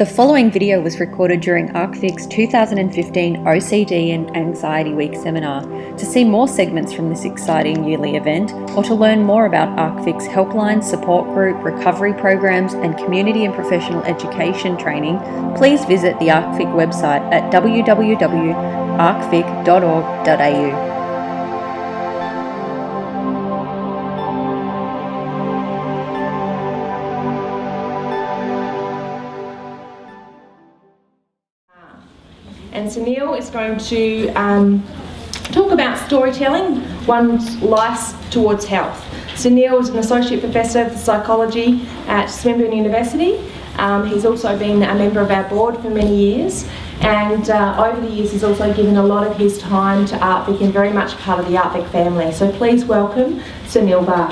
The following video was recorded during ArcVic's 2015 OCD and Anxiety Week seminar. To see more segments from this exciting yearly event, or to learn more about ArcVic's helpline, support group, recovery programs, and community and professional education training, please visit the ArcVic website at www.arcvic.org.au. And Sunil is going to talk about storytelling, one's life towards health. Sunil is an associate professor of psychology at Swinburne University. He's also been a member of our board for many years, and over the years he's also given a lot of his time to ArcVic and very much part of the ArcVic family. So please welcome Sunil Bhar.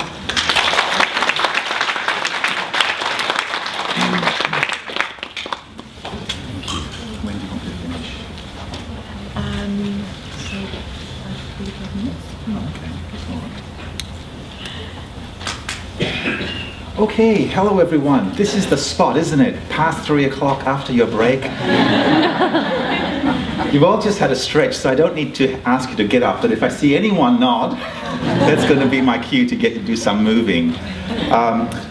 Okay, hello everyone. This is the spot, isn't it? Past 3 o'clock after your break. You've all just had a stretch, so I don't need to ask you to get up, but if I see anyone nod, that's going to be my cue to get you to do some moving.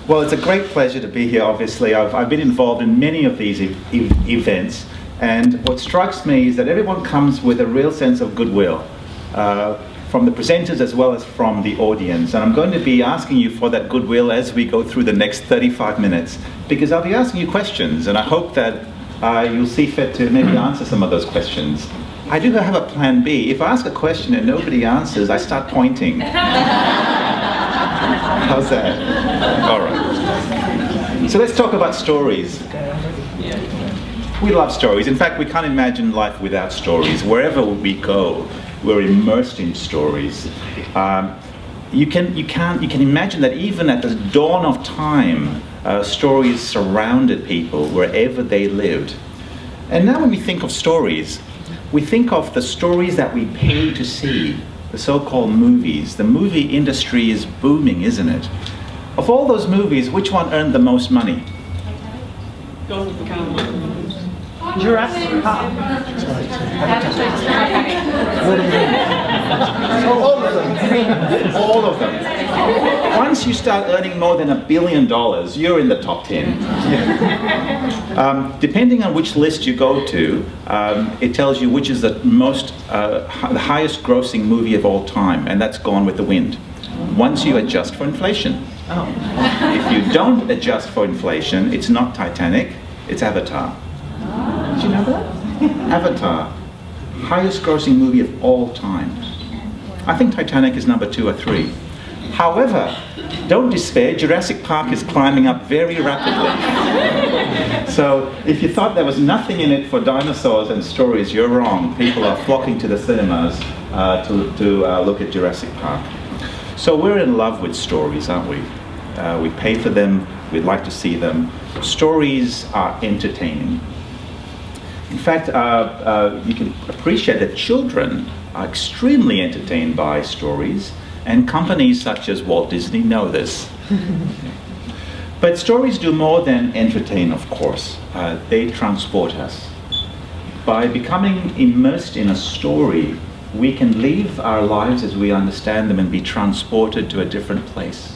Well, it's a great pleasure to be here, obviously. I've been involved in many of these events, and what strikes me is that everyone comes with a real sense of goodwill. From the presenters as well as from the audience. And I'm going to be asking you for that goodwill as we go through the next 35 minutes, because I'll be asking you questions, and I hope that you'll see fit to maybe answer some of those questions. I do have a plan B. If I ask a question and nobody answers, I start pointing. How's that? All right. So let's talk about stories. We love stories. In fact, we can't imagine life without stories. Wherever we go, we're immersed in stories. You can imagine that even at the dawn of time, stories surrounded people wherever they lived. And now when we think of stories, we think of the stories that we pay to see, the so-called movies. The movie industry is booming, isn't it? Of all those movies, which one earned the most money? Jurassic Park. All of them. All of them. Once you start earning more than $1 billion, you're in the top 10. Depending on which list you go to, it tells you which is the highest grossing movie of all time, and that's Gone with the Wind. Once you adjust for inflation. If you don't adjust for inflation, it's not Titanic, it's Avatar. Did you know that? Avatar, highest grossing movie of all time. I think Titanic is number 2 or 3. However, don't despair, Jurassic Park is climbing up very rapidly. So if you thought there was nothing in it for dinosaurs and stories, you're wrong. People are flocking to the cinemas to look at Jurassic Park. So we're in love with stories, aren't we? We pay for them, we'd like to see them. Stories are entertaining. In fact, you can appreciate that children are extremely entertained by stories, and companies such as Walt Disney know this. But stories do more than entertain, of course. They transport us. By becoming immersed in a story, we can leave our lives as we understand them and be transported to a different place.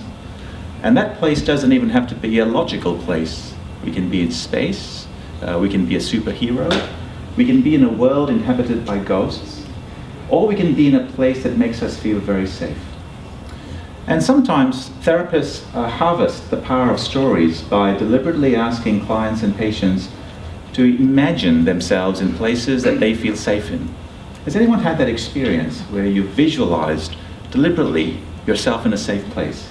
And that place doesn't even have to be a logical place. We can be in space. We can be a superhero, we can be in a world inhabited by ghosts, or we can be in a place that makes us feel very safe. And sometimes therapists harvest the power of stories by deliberately asking clients and patients to imagine themselves in places that they feel safe in. Has anyone had that experience where you visualized deliberately yourself in a safe place?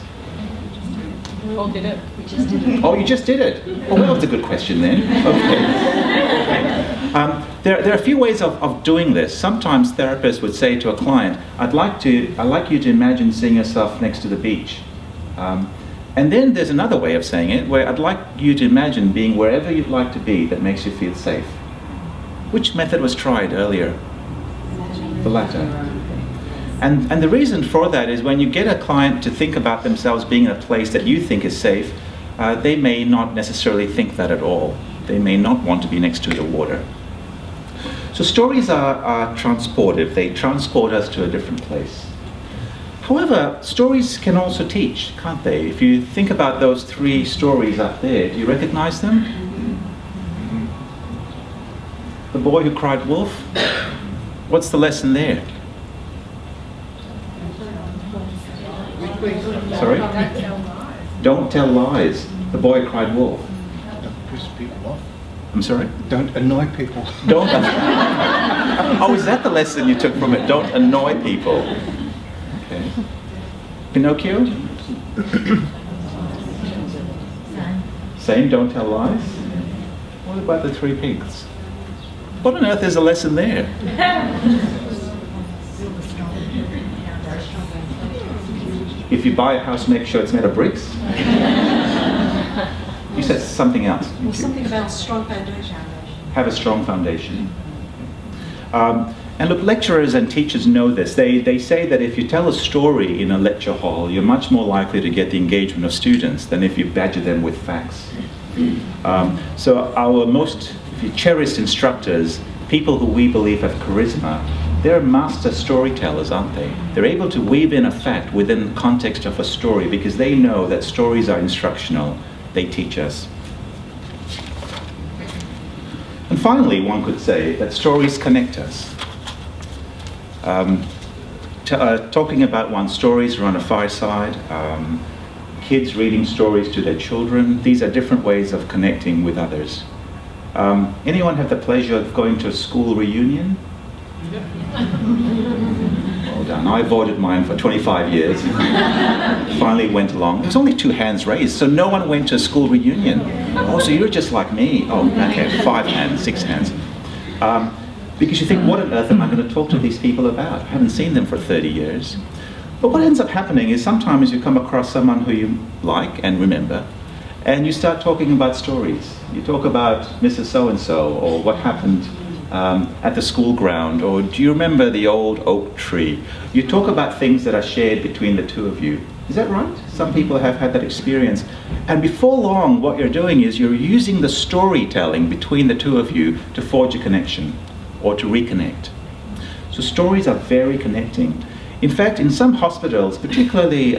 We all did it. We just did it. Oh, you just did it? Oh, well, that's a good question then. Okay. There are a few ways of doing this. Sometimes therapists would say to a client, I'd like you to imagine seeing yourself next to the beach. And then there's another way of saying it, where I'd like you to imagine being wherever you'd like to be that makes you feel safe. Which method was tried earlier? The latter. And the reason for that is when you get a client to think about themselves being in a place that you think is safe, they may not necessarily think that at all. They may not want to be next to the water. So stories are transportive. They transport us to a different place. However, stories can also teach, can't they? If you think about those 3 stories up there, do you recognize them? The boy who cried wolf? What's the lesson there? Sorry? Don't tell lies. The boy cried wolf. Don't piss people off. I'm sorry? Don't annoy people. Don't. Oh, is that the lesson you took from it? Don't annoy people. Okay. Pinocchio? Same, don't tell lies. What about the 3 pigs? What on earth is the lesson there? If you buy a house, make sure it's made of bricks. You said something else. Well, something about strong foundation. Have a strong foundation. And look, lecturers and teachers know this. They say that if you tell a story in a lecture hall, you're much more likely to get the engagement of students than if you badger them with facts. So our most cherished instructors, people who we believe have charisma, they're master storytellers, aren't they? They're able to weave in a fact within the context of a story because they know that stories are instructional. They teach us. And finally, one could say that stories connect us. Talking about one's stories around a fireside, kids reading stories to their children, these are different ways of connecting with others. Anyone have the pleasure of going to a school reunion? Well done. I avoided mine for 25 years. Finally went along. There's only 2 hands raised, so no one went to a school reunion. Oh, so you're just like me. Oh, okay, 5 hands, 6 hands. Because you think, what on earth am I going to talk to these people about? I haven't seen them for 30 years. But what ends up happening is sometimes you come across someone who you like and remember, and you start talking about stories. You talk about Mrs. So-and-so, or what happened at the school ground, or do you remember the old oak tree? You talk about things that are shared between the 2 of you. Is that right? Some people have had that experience. And before long, what you're doing is you're using the storytelling between the 2 of you to forge a connection or to reconnect. So stories are very connecting. In fact, in some hospitals, particularly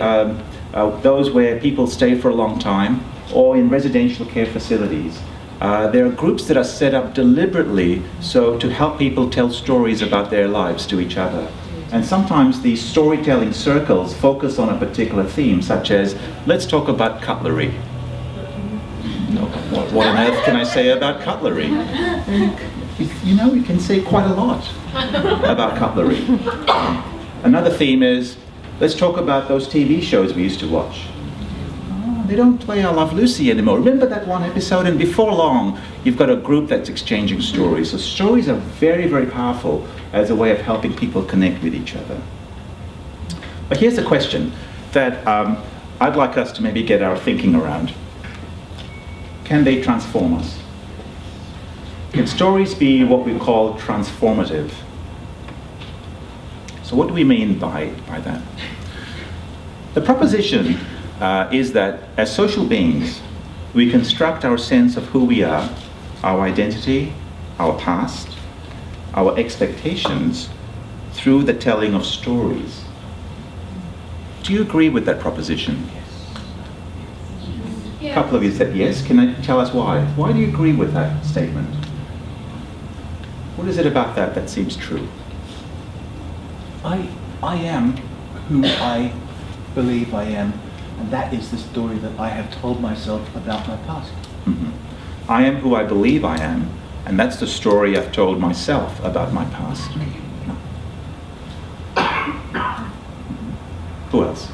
those where people stay for a long time, or in residential care facilities, there are groups that are set up deliberately so to help people tell stories about their lives to each other. And sometimes these storytelling circles focus on a particular theme, such as, let's talk about cutlery. What on earth can I say about cutlery? You know, you can say quite a lot about cutlery. Another theme is, let's talk about those TV shows we used to watch. They don't play I Love Lucy anymore. Remember that one episode? And before long, you've got a group that's exchanging stories. So stories are very, very powerful as a way of helping people connect with each other. But here's a question that I'd like us to maybe get our thinking around. Can they transform us? Can stories be what we call transformative? So what do we mean by that? The proposition is that as social beings, we construct our sense of who we are, our identity, our past, our expectations, through the telling of stories. Do you agree with that proposition? Yes. A couple of you said yes. Can I tell us why? Why do you agree with that statement? What is it about that that seems true? I am who I believe I am, and that is the story that I have told myself about my past. Mm-hmm. I am who I believe I am, and that's the story I've told myself about my past. Who else?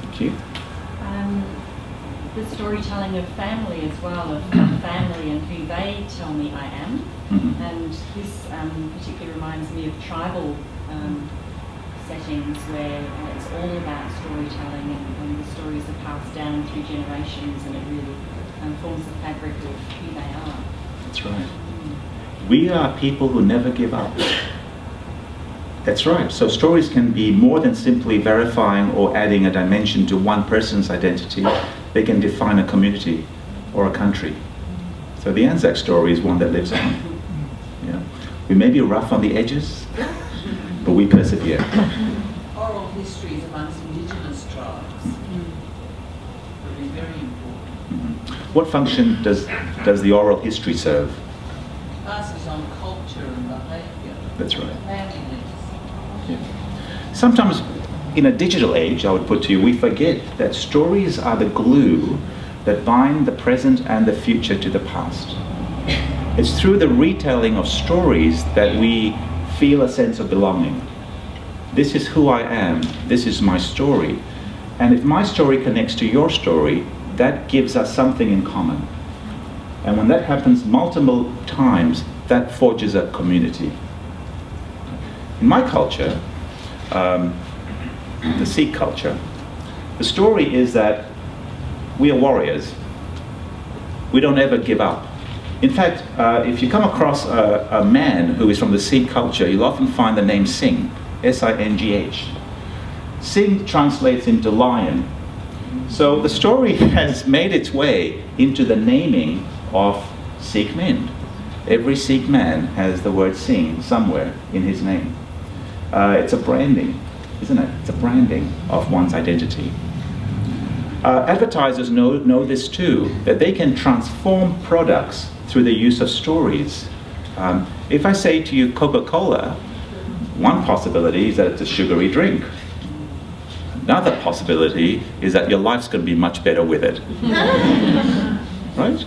Thank you. The storytelling of family as well, of family and who they tell me I am. Mm-hmm. And this particularly reminds me of tribal settings where it's all about storytelling and the stories are passed down through generations, and it really forms the fabric of who they are. That's right. We are people who never give up. That's right. So stories can be more than simply verifying or adding a dimension to one person's identity. they can define a community or a country. So the Anzac story is one that lives on. Yeah. We may be rough on the edges, but we persevere. Oral histories amongst indigenous tribes would be very important. What function does the oral history serve? Passes on culture and behaviour. That's right. Manliness. Yeah. Sometimes in a digital age, I would put to you, we forget that stories are the glue that bind the present and the future to the past. It's through the retelling of stories that we feel a sense of belonging. This is who I am, this is my story. And if my story connects to your story, that gives us something in common. And when that happens multiple times, that forges a community. In my culture, the Sikh culture, the story is that we are warriors. We don't ever give up. In fact, if you come across a man who is from the Sikh culture, you'll often find the name Singh, S-I-N-G-H. Singh translates into lion. So the story has made its way into the naming of Sikh men. Every Sikh man has the word Singh somewhere in his name. It's a branding, isn't it? It's a branding of one's identity. Advertisers know this too, that they can transform products through the use of stories. If I say to you Coca-Cola, one possibility is that it's a sugary drink. Another possibility is that your life's going to be much better with it. Right?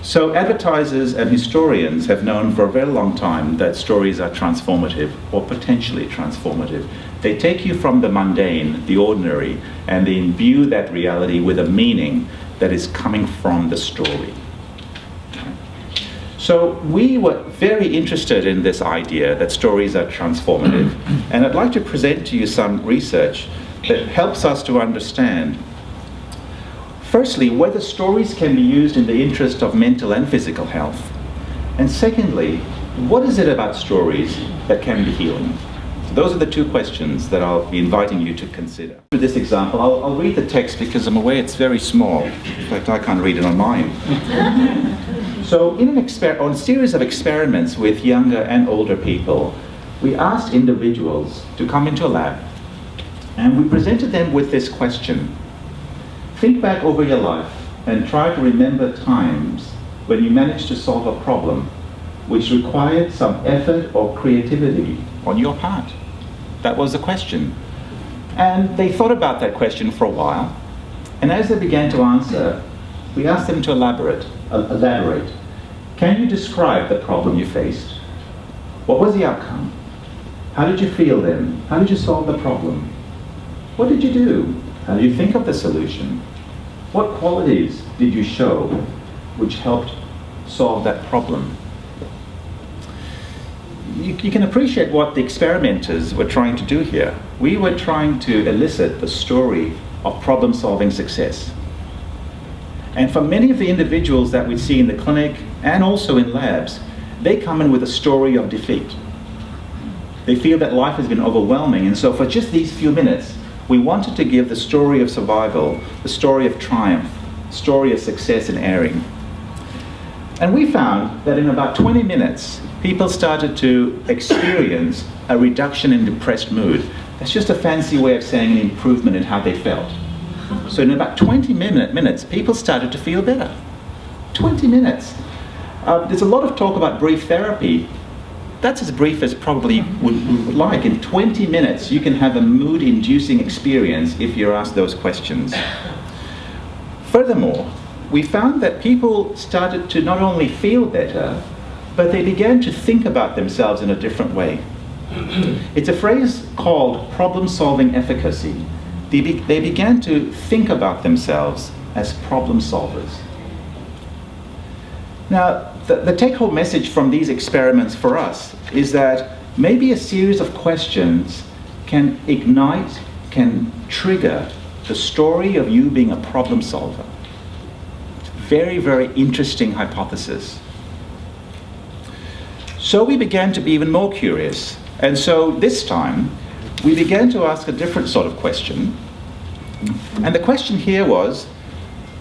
So advertisers and historians have known for a very long time that stories are transformative or potentially transformative. They take you from the mundane, the ordinary, and they imbue that reality with a meaning that is coming from the story. So we were very interested in this idea that stories are transformative, and I'd like to present to you some research that helps us to understand, firstly, whether stories can be used in the interest of mental and physical health, and secondly, what is it about stories that can be healing? So those are the two questions that I'll be inviting you to consider. For this example, I'll read the text because I'm aware it's very small. In fact, I can't read it on mine. So in on a series of experiments with younger and older people, we asked individuals to come into a lab, and we presented them with this question. Think back over your life and try to remember times when you managed to solve a problem which required some effort or creativity on your part. That was the question. And they thought about that question for a while, and as they began to answer, we asked them to elaborate. Can you describe the problem you faced? What was the outcome? How did you feel then? How did you solve the problem? What did you do? How did you think of the solution? What qualities did you show which helped solve that problem? You can appreciate what the experimenters were trying to do here. We were trying to elicit the story of problem-solving success. And for many of the individuals that we see in the clinic and also in labs, they come in with a story of defeat. They feel that life has been overwhelming, and so for just these few minutes, we wanted to give the story of survival, the story of triumph, the story of success and erring. And we found that in about 20 minutes, people started to experience a reduction in depressed mood. That's just a fancy way of saying an improvement in how they felt. So in about 20 minutes, people started to feel better. 20 minutes. There's a lot of talk about brief therapy. That's as brief as probably would like. In 20 minutes, you can have a mood-inducing experience if you're asked those questions. Furthermore, we found that people started to not only feel better, but they began to think about themselves in a different way. It's a phrase called problem-solving efficacy. They began to think about themselves as problem solvers. Now, the take-home message from these experiments for us is that maybe a series of questions can ignite, can trigger the story of you being a problem solver. Very, very interesting hypothesis. So we began to be even more curious. And so this time, we began to ask a different sort of question. And the question here was,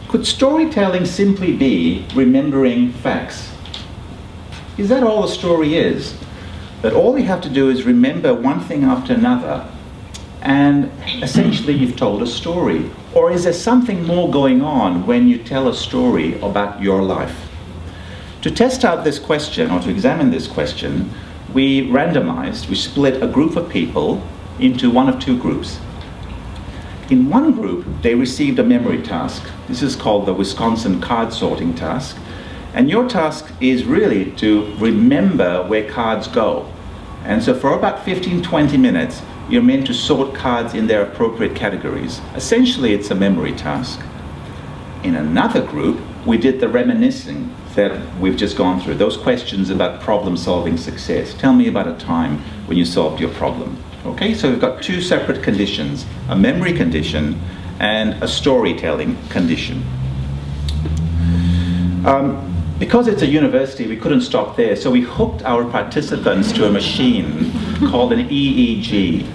could storytelling simply be remembering facts? Is that all a story is? That all we have to do is remember one thing after another, and essentially you've told a story? Or is there something more going on when you tell a story about your life? To test out this question, or to examine this question, we split a group of people into one of two groups. In one group, they received a memory task. This is called the Wisconsin card sorting task. And your task is really to remember where cards go. And so for about 15-20 minutes, you're meant to sort cards in their appropriate categories. Essentially, it's a memory task. In another group, we did the reminiscing that we've just gone through. Those questions about problem-solving success. Tell me about a time when you solved your problem. Okay, so we've got two separate conditions, a memory condition and a storytelling condition. Because it's a university, we couldn't stop there, so we hooked our participants to a machine called an EEG.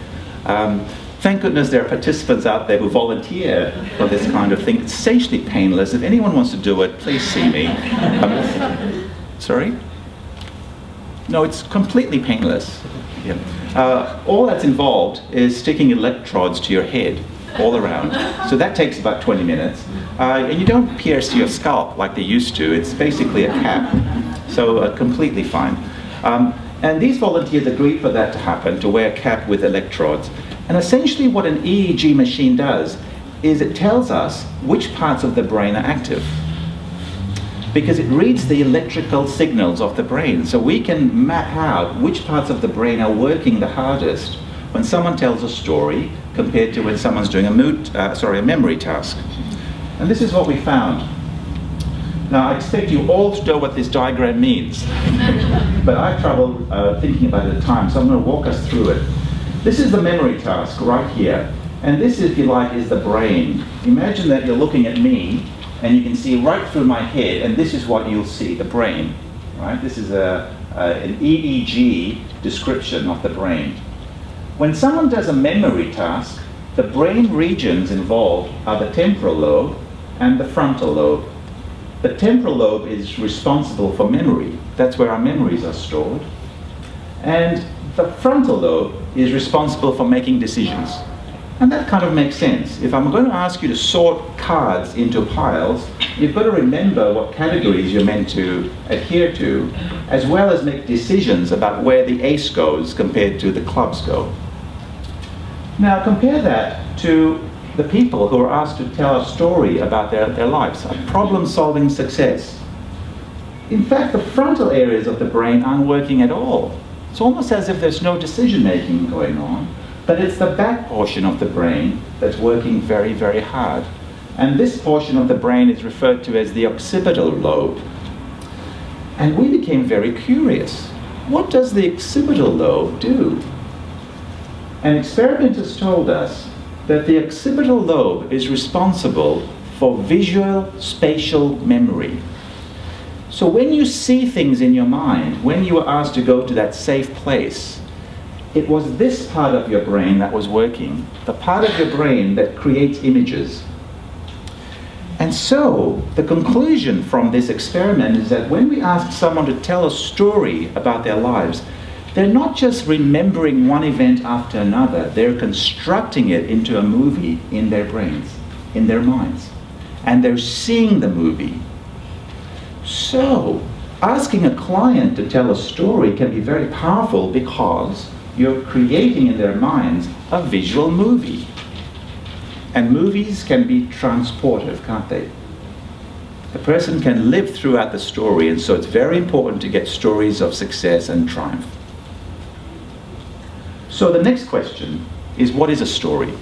Thank goodness there are participants out there who volunteer for this kind of thing. It's essentially painless. If anyone wants to do it, please see me. Sorry? No, it's completely painless. Yeah. All that's involved is sticking electrodes to your head all around. So that takes about 20 minutes. And you don't pierce your scalp like they used to. It's basically a cap. So completely fine. And these volunteers agreed for that to happen, to wear a cap with electrodes. And essentially what an EEG machine does is it tells us which parts of the brain are active, because it reads the electrical signals of the brain. So we can map out which parts of the brain are working the hardest when someone tells a story compared to when someone's doing a memory task. And this is what we found. Now, I expect you all to know what this diagram means, but I have trouble thinking about it at times, so I'm going to walk us through it. This is the memory task right here, and this, if you like, is the brain. Imagine that you're looking at me, and you can see right through my head, and this is what you'll see, the brain. Right? This is an EEG description of the brain. When someone does a memory task, the brain regions involved are the temporal lobe and the frontal lobe. The temporal lobe is responsible for memory. That's where our memories are stored. And the frontal lobe is responsible for making decisions. And that kind of makes sense. If I'm going to ask you to sort cards into piles, you've got to remember what categories you're meant to adhere to, as well as make decisions about where the ace goes compared to the clubs go. Now compare that to the people who are asked to tell a story about their lives, a problem-solving success. In fact, the frontal areas of the brain aren't working at all. It's almost as if there's no decision-making going on, but it's the back portion of the brain that's working very, very hard. And this portion of the brain is referred to as the occipital lobe. And we became very curious. What does the occipital lobe do? And experimenters told us that the occipital lobe is responsible for visual spatial memory. So when you see things in your mind, when you were asked to go to that safe place, it was this part of your brain that was working, the part of your brain that creates images. And so the conclusion from this experiment is that when we ask someone to tell a story about their lives, they're not just remembering one event after another, they're constructing it into a movie in their brains, in their minds. And they're seeing the movie. So, asking a client to tell a story can be very powerful because you're creating in their minds a visual movie. And movies can be transportive, can't they? The person can live throughout the story, and so it's very important to get stories of success and triumph. So the next question is, what is a story?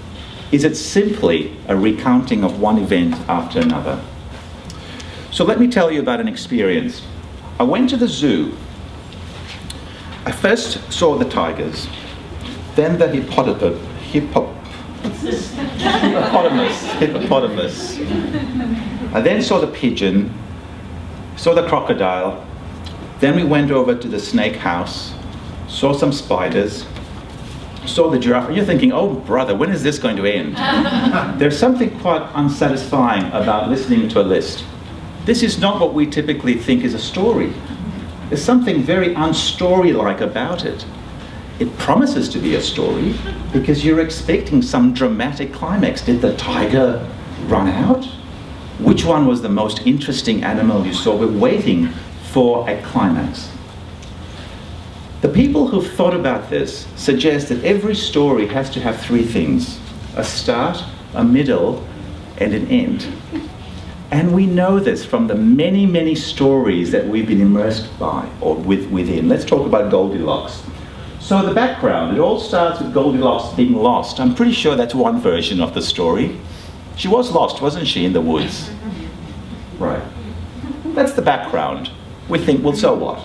Is it simply a recounting of one event after another? So let me tell you about an experience. I went to the zoo. I first saw the tigers, then the hippopotamus. I then saw the pigeon, saw the crocodile, then we went over to the snake house, saw some spiders, saw the giraffe, and you're thinking, oh brother, when is this going to end? There's something quite unsatisfying about listening to a list. This is not what we typically think is a story. There's something very unstory-like about it. It promises to be a story because you're expecting some dramatic climax. Did the tiger run out? Which one was the most interesting animal you saw? We're waiting for a climax. The people who've thought about this suggest that every story has to have three things: a start, a middle, and an end. And we know this from the many, many stories that we've been immersed by or within. Let's talk about Goldilocks. So the background, it all starts with Goldilocks being lost. I'm pretty sure that's one version of the story. She was lost, wasn't she, in the woods? Right. That's the background. We think, well, so what?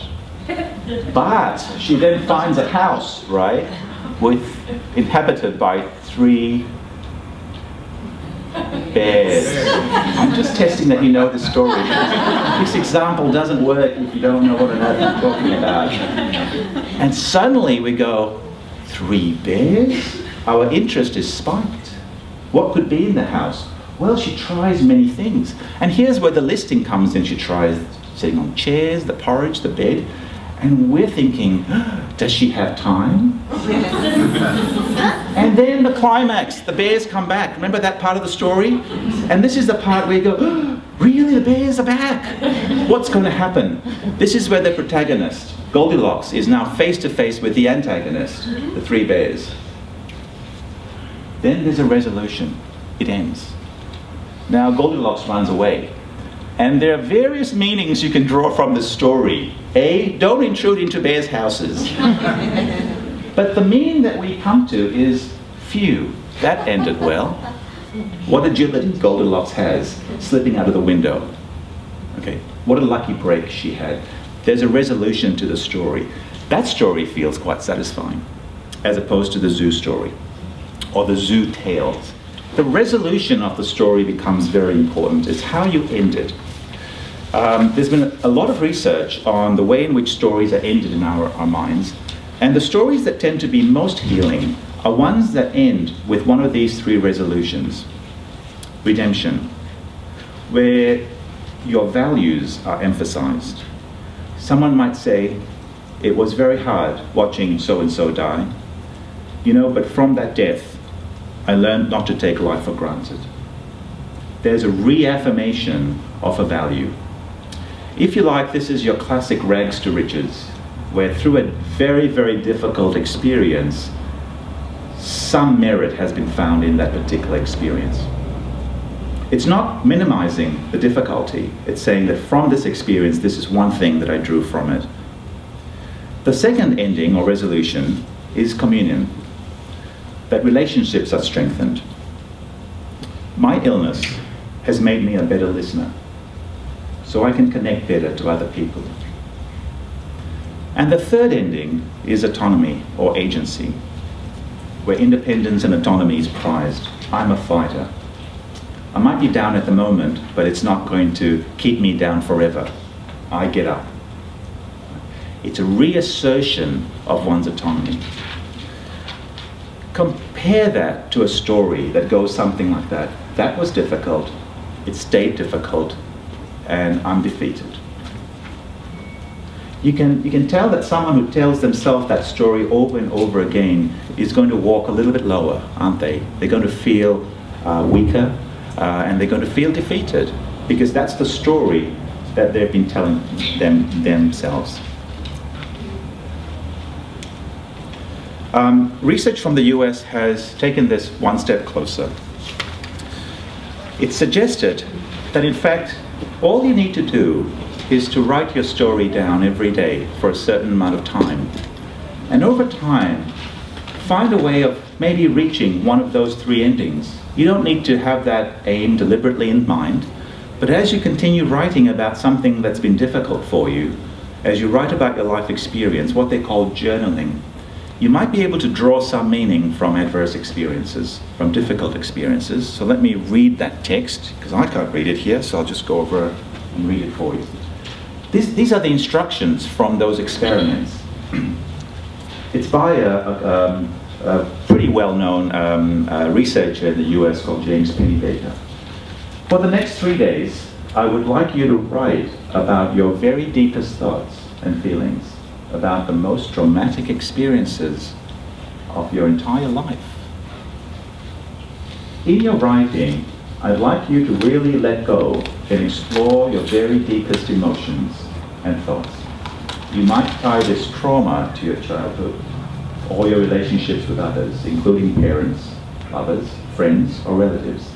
But she then finds a house, right, inhabited by 3 bears. I'm just testing that you know the story. This example doesn't work if you don't know what I'm talking about. And suddenly we go, 3 bears? Our interest is spiked. What could be in the house? Well, she tries many things. And here's where the listing comes in. She tries sitting on chairs, the porridge, the bed. And we're thinking, does she have time? And then the climax, the bears come back. Remember that part of the story? And this is the part where you go, really, the bears are back? What's going to happen? This is where the protagonist, Goldilocks, is now face to face with the antagonist, the 3 bears. Then there's a resolution. It ends. Now Goldilocks runs away. And there are various meanings you can draw from this story. A, don't intrude into bears' houses. But the meaning that we come to is, phew, that ended well. What agility Goldilocks has, slipping out of the window. Okay, what a lucky break she had. There's a resolution to the story. That story feels quite satisfying, as opposed to the zoo story, or the zoo tales. The resolution of the story becomes very important. It's how you end it. There's been a lot of research on the way in which stories are ended in our minds, and the stories that tend to be most healing are ones that end with one of these 3 resolutions. Redemption, where your values are emphasized. Someone might say, it was very hard watching so-and-so die, but from that death, I learned not to take life for granted. There's a reaffirmation of a value. If you like, this is your classic rags to riches, where through a very, very difficult experience, some merit has been found in that particular experience. It's not minimizing the difficulty. It's saying that from this experience, this is one thing that I drew from it. The second ending or resolution is communion, that relationships are strengthened. My illness has made me a better listener, so I can connect better to other people. And the third ending is autonomy or agency, where independence and autonomy is prized. I'm a fighter. I might be down at the moment, but it's not going to keep me down forever. I get up. It's a reassertion of one's autonomy. Compare that to a story that goes something like that. That was difficult. It stayed difficult. And I'm defeated. You can tell that someone who tells themselves that story over and over again is going to walk a little bit lower, aren't they? They're going to feel weaker, and they're going to feel defeated, because that's the story that they've been telling themselves. Research from the US has taken this one step closer. It suggested that in fact, all you need to do is to write your story down every day for a certain amount of time. And over time, find a way of maybe reaching one of those 3 endings. You don't need to have that aim deliberately in mind, but as you continue writing about something that's been difficult for you, as you write about your life experience, what they call journaling, you might be able to draw some meaning from adverse experiences, from difficult experiences. So let me read that text, because I can't read it here, so I'll just go over and read it for you. These are the instructions from those experiments. It's by a a pretty well-known researcher in the US called James Pennybaker. For the next 3 days, I would like you to write about your very deepest thoughts and feelings about the most traumatic experiences of your entire life. In your writing, I'd like you to really let go and explore your very deepest emotions and thoughts. You might tie this trauma to your childhood or your relationships with others, including parents, lovers, friends, or relatives.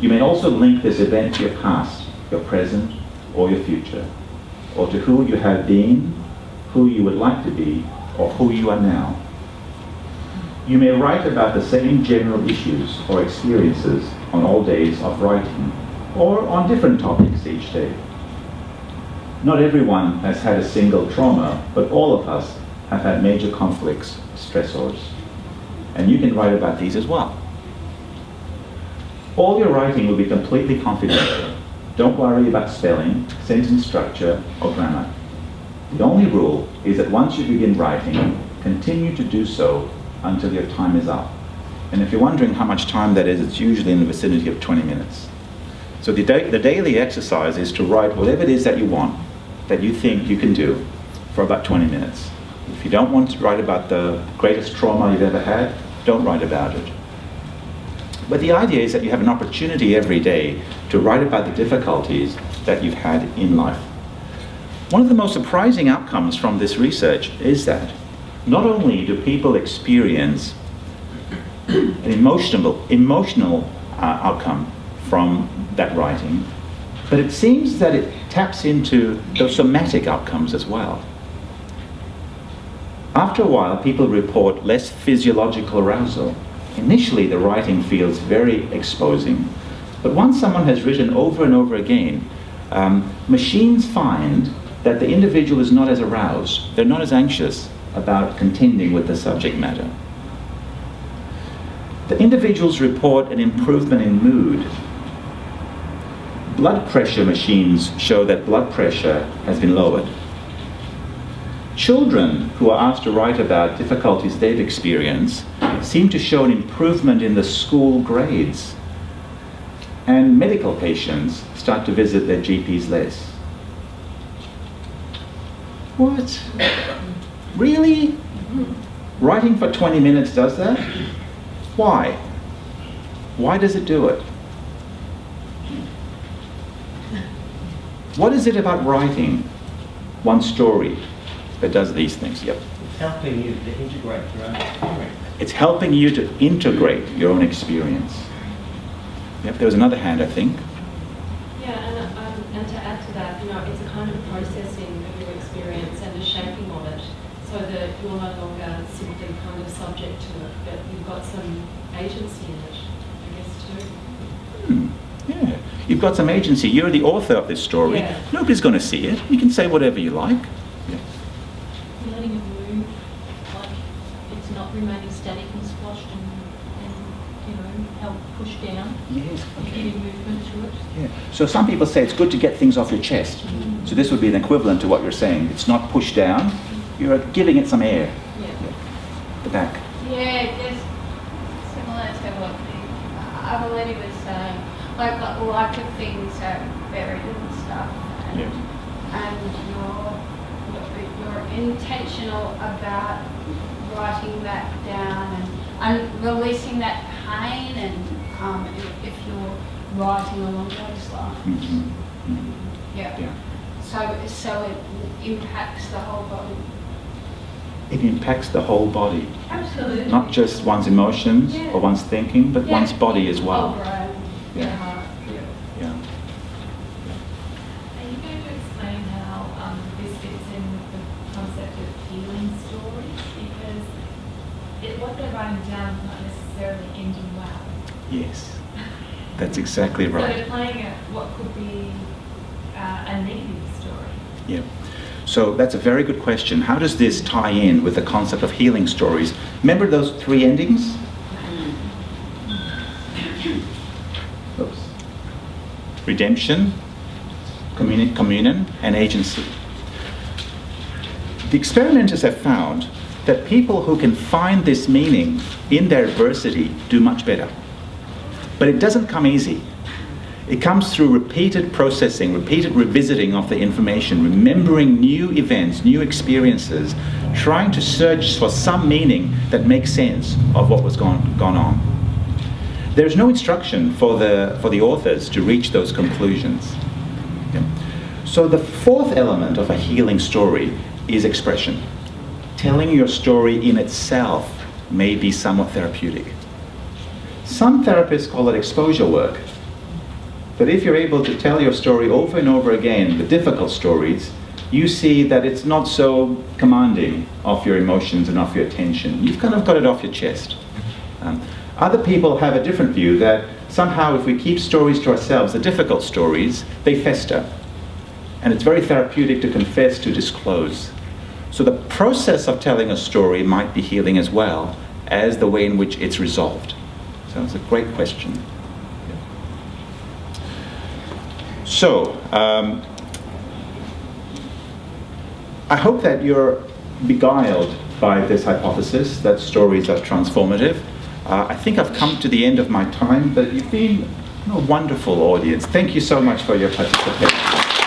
You may also link this event to your past, your present, or your future, or to who you have been, who you would like to be, or who you are now. You may write about the same general issues or experiences on all days of writing, or on different topics each day. Not everyone has had a single trauma, but all of us have had major conflicts, stressors. And you can write about these as well. All your writing will be completely confidential. Don't worry about spelling, sentence structure, or grammar. The only rule is that once you begin writing, continue to do so until your time is up. And if you're wondering how much time that is, it's usually in the vicinity of 20 minutes. So the daily exercise is to write whatever it is that you want, that you think you can do, for about 20 minutes. If you don't want to write about the greatest trauma you've ever had, don't write about it. But the idea is that you have an opportunity every day to write about the difficulties that you've had in life. One of the most surprising outcomes from this research is that not only do people experience an emotional outcome from that writing, but it seems that it taps into those somatic outcomes as well. After a while, people report less physiological arousal. Initially, the writing feels very exposing, but once someone has written over and over again, machines find that the individual is not as aroused, they're not as anxious about contending with the subject matter. The individuals report an improvement in mood. Blood pressure machines show that blood pressure has been lowered. Children who are asked to write about difficulties they've experienced seem to show an improvement in the school grades. And medical patients start to visit their GPs less. What? Really? Writing for 20 minutes does that? Why? Why does it do it? What is it about writing one story that does these things? Yep. It's helping you to integrate your own experience. It's helping you to integrate your own experience. Yep, there was another hand, I think. Yeah, and to add to that, it's a kind of processing of your experience and a shaping of it, so that you're no longer simply kind of subject to it, but you've got some agency in it, I guess, too. Yeah, you've got some agency. You're the author of this story. Yeah. Nobody's going to see it. You can say whatever you like. Yeah. You're letting it move, like it's not remaining static and squashed and held pushed down. Yes. You're Okay. giving movement to it. Yeah. So some people say it's good to get things off your chest. So this would be an equivalent to what you're saying. It's not pushed down. You're giving it some air. Yeah. The back. Yeah, just similar to what the other lady was saying. Like a lot of things are buried and stuff, and you're intentional about writing that down and releasing that pain, and if you're writing along those lines. Yeah. So it impacts the whole body. It impacts the whole body. Absolutely. Not just one's emotions or one's thinking, but one's body as well. Whole brain. Yeah. Yeah. Are you going to explain how this fits in with the concept of healing stories? Because what they're writing down is not necessarily ending well. Yes. That's exactly So right. they're playing at what could be a negative story. Yeah. So that's a very good question. How does this tie in with the concept of healing stories? Remember those 3 endings? Oops. Redemption, communion, and agency. The experimenters have found that people who can find this meaning in their adversity do much better. But it doesn't come easy. It comes through repeated processing, repeated revisiting of the information, remembering new events, new experiences, trying to search for some meaning that makes sense of what was gone on. There's no instruction for the authors to reach those conclusions. Yeah. So the fourth element of a healing story is expression. Telling your story in itself may be somewhat therapeutic. Some therapists call it exposure work. But if you're able to tell your story over and over again, the difficult stories, you see that it's not so commanding of your emotions and of your attention. You've kind of got it off your chest. Other people have a different view that somehow if we keep stories to ourselves, the difficult stories, they fester. And it's very therapeutic to confess, to disclose. So the process of telling a story might be healing as well as the way in which it's resolved. So it's a great question. So, I hope that you're beguiled by this hypothesis that stories are transformative. I think I've come to the end of my time, but you've been a wonderful audience. Thank you so much for your participation.